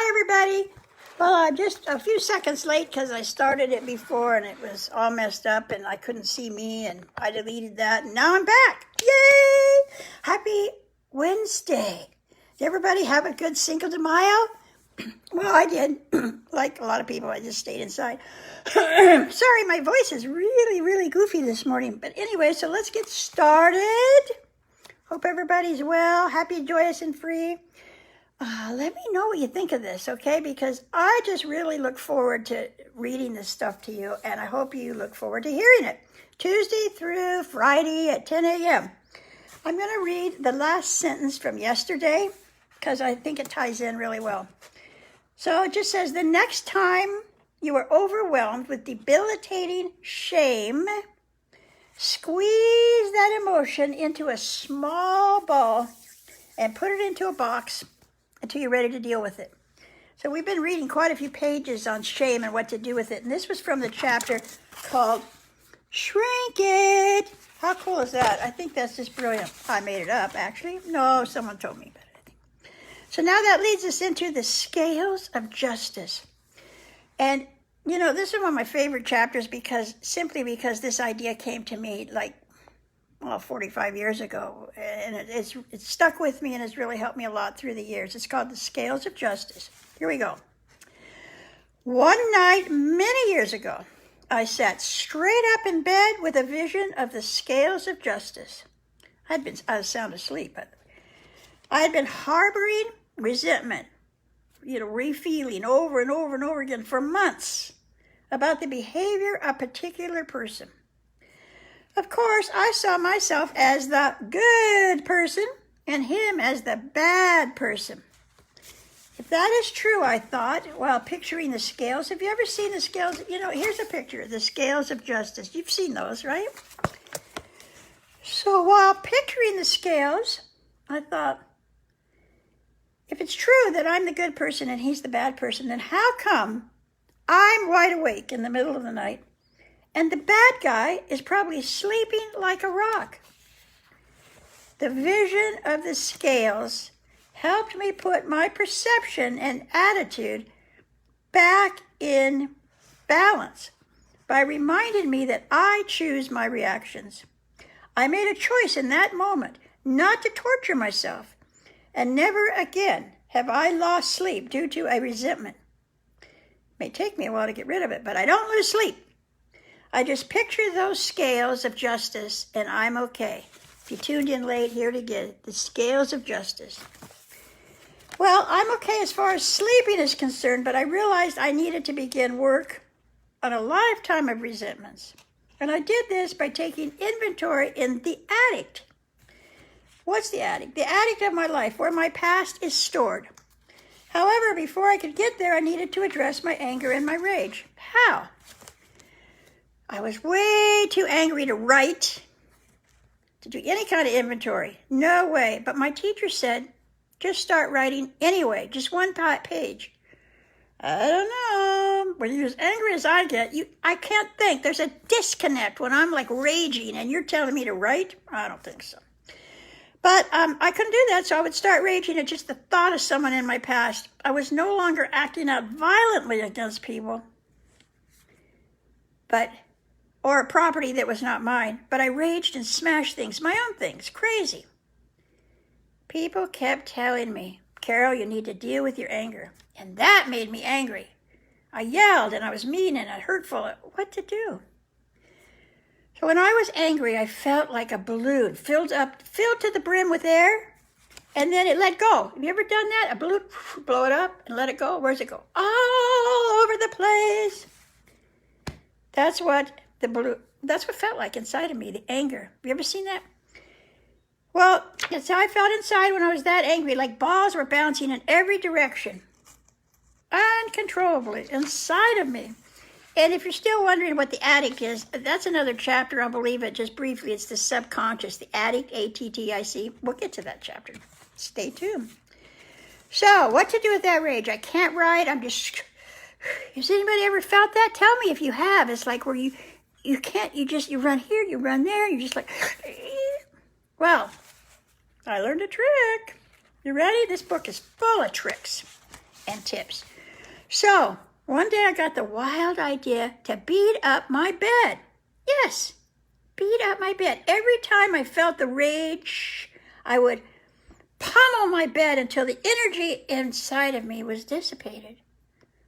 everybody. Well, I'm just a few seconds late because I started it before and it was all messed up and I couldn't see me and I deleted that and now I'm back. Yay! Happy Wednesday. Did everybody have a good Cinco de Mayo? Well, I did. Like a lot of people, I just stayed inside. Sorry, my voice is really goofy this morning. But anyway, so let's get started. Hope everybody's well, happy, joyous, and free. Let me know what you think of this, okay? Because I just really look forward to reading this stuff to you, and I hope you look forward to hearing it. Tuesday through Friday at 10 a.m. I'm going to read the last sentence from yesterday because I think it ties in really well. So it just says, the next time you are overwhelmed with debilitating shame, squeeze that emotion into a small ball and put it into a box until you're ready to deal with it. So we've been reading quite a few pages on shame and what to do with it. And this was from the chapter called Shrink It. How cool is that? I think that's just brilliant. I made it up, actually. No, someone told me about it. So now that leads us into the scales of justice. And, you know, this is one of my favorite chapters simply because this idea came to me 45 years ago, and it's stuck with me and has really helped me a lot through the years. It's called the Scales of Justice. Here we go. One night, many years ago, I sat straight up in bed with a vision of the scales of justice. I was sound asleep, but I had been harboring resentment, refeeling over and over and over again for months about the behavior of a particular person. Of course, I saw myself as the good person and him as the bad person. If that is true, I thought, while picturing the scales. Have you ever seen the scales? Here's a picture of the scales of justice. You've seen those, right? So while picturing the scales, I thought, if it's true that I'm the good person and he's the bad person, then how come I'm wide awake in the middle of the night and the bad guy is probably sleeping like a rock? The vision of the scales helped me put my perception and attitude back in balance by reminding me that I choose my reactions. I made a choice in that moment not to torture myself, and never again have I lost sleep due to a resentment. It may take me a while to get rid of it, but I don't lose sleep. I just picture those scales of justice, and I'm okay. If you tuned in late, here to get the scales of justice. Well, I'm okay as far as sleeping is concerned, but I realized I needed to begin work on a lifetime of resentments. And I did this by taking inventory in the attic. What's the attic? The attic of my life, where my past is stored. However, before I could get there, I needed to address my anger and my rage. How? I was way too angry to write, to do any kind of inventory. No way. But my teacher said, just start writing anyway, just one page. I don't know. When you're as angry as I get, I can't think. There's a disconnect when I'm like raging and you're telling me to write. I don't think so. But I couldn't do that, so I would start raging at just the thought of someone in my past. I was no longer acting out violently against people, or a property that was not mine, but I raged and smashed things, my own things, crazy. People kept telling me, Carol, you need to deal with your anger. And that made me angry. I yelled and I was mean and hurtful. What to do? So when I was angry, I felt like a balloon filled to the brim with air, and then it let go. Have you ever done that? A balloon, blow it up and let it go. Where's it go? All over the place. That's what felt like inside of me, the anger. Have you ever seen that? Well, that's how I felt inside when I was that angry, like balls were bouncing in every direction, uncontrollably, inside of me. And if you're still wondering what the attic is, that's another chapter. I'll believe it just briefly. It's the subconscious, the attic, ATTIC. We'll get to that chapter. Stay tuned. So, what to do with that rage? I can't write. Has anybody ever felt that? Tell me if you have. It's like where you can't, you run here, you run there, you're just like, well, I learned a trick. You ready? This book is full of tricks. and tips. So one day I got the wild idea to beat up my bed. Yes, beat up my bed. Every time I felt the rage, I would pummel my bed until the energy inside of me was dissipated.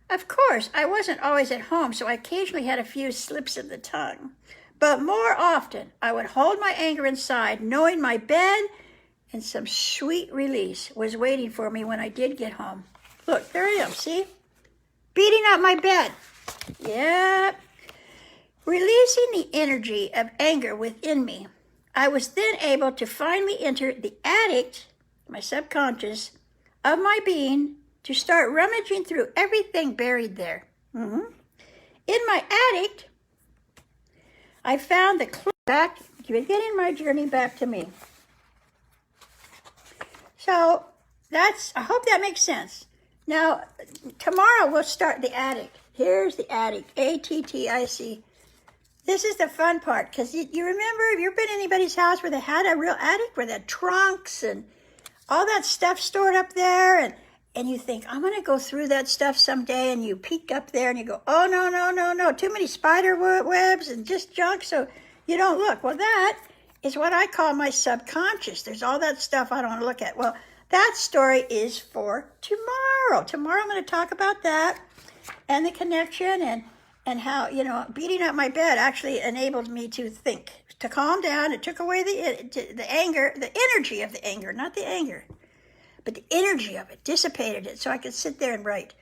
Of course, I wasn't always at home, so I occasionally had a few slips of the tongue. But more often, I would hold my anger inside, knowing my bed and some sweet release was waiting for me when I did get home. Look, there I am, see? Beating up my bed. Yep. Releasing the energy of anger within me, I was then able to finally enter the attic, my subconscious, of my being to start rummaging through everything buried there. In my attic, I found the clue back, beginning my journey back to me. So I hope that makes sense. Now, tomorrow we'll start the attic. Here's the attic, A-T-T-I-C. This is the fun part, because you remember, have you ever been in anybody's house where they had a real attic, where they had trunks and all that stuff stored up there, and you think, I'm going to go through that stuff someday, and you peek up there and you go, oh, no, too many spider webs and just junk, so you don't look. Well, that is what I call my subconscious. There's all that stuff I don't want to look at. Well, that story is for tomorrow. Tomorrow I'm going to talk about that and the connection and how, beating up my bed actually enabled me to think, to calm down. It took away the anger, the energy of the anger, not the anger, but the energy of it, dissipated it, so I could sit there and write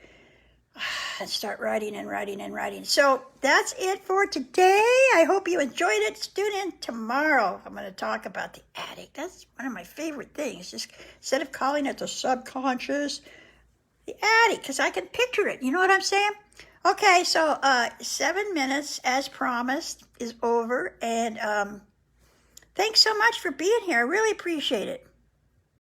and start writing and writing and writing. So that's it for today. I hope you enjoyed it. Tune in tomorrow. I'm going to talk about the attic. That's one of my favorite things. Just instead of calling it the subconscious, the attic, because I can picture it. You know what I'm saying? Okay, so 7 minutes, as promised, is over. And thanks so much for being here. I really appreciate it.